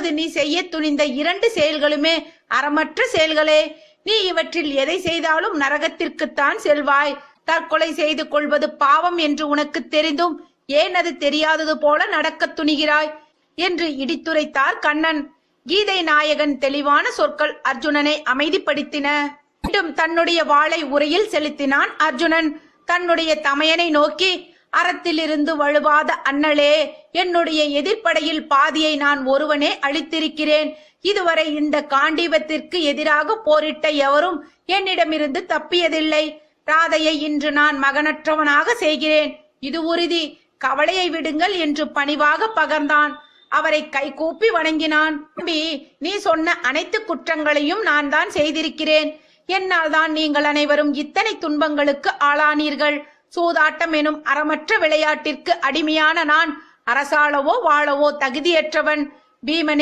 இப்பொழுது நீ செய்ய துணிந்த 2 செயல்களுமே அறமற்ற செயல்களே. நீ இவற்றில் எதை செய்தாலும் நரகத்திற்குத்தான் செல்வாய். தற்கொலை செய்து கொள்வது பாவம் என்று உனக்கு தெரிந்தும் ஏன் அது தெரியாதது போல நடக்க துணிகிறாய் என்று இடித்துரைத்தார் கண்ணன். கீதை நாயகன் தெளிவான சொற்கள் அர்ஜுனனை அமைதிப்படுத்தின. மீண்டும் தன்னுடைய வாளை உரையில் செலுத்தினான் அர்ஜுனன். தன்னுடைய தமையனை நோக்கி, அறத்திலிருந்து வழுவாத அண்ணலே, என்னுடைய எதிர்ப்படையில் பாதியை நான் ஒருவனே அளித்திருக்கிறேன். இதுவரை இந்த காண்டீபத்திற்கு எதிராக போரிட்ட எவரும் என்னிடமிருந்து தப்பியதில்லை. ராதையை இன்று நான் மகனற்றவனாக செய்கிறேன், இது உறுதி. கவலையை விடுங்கள் என்று பணிவாக பகர்ந்தான். அவரை கைகூப்பி வணங்கினான். தம்பி, நீ சொன்ன அனைத்து குற்றங்களையும் நான் தான் செய்திருக்கிறேன். என்னால் தான் நீங்கள் அனைவரும் இத்தனை துன்பங்களுக்கு ஆளானீர்கள். சூதாட்டம் எனும் அறமற்ற விளையாட்டிற்கு அடிமையான நான் அரசாளவோ வாழவோ தகுதியற்றவன். பீமனே,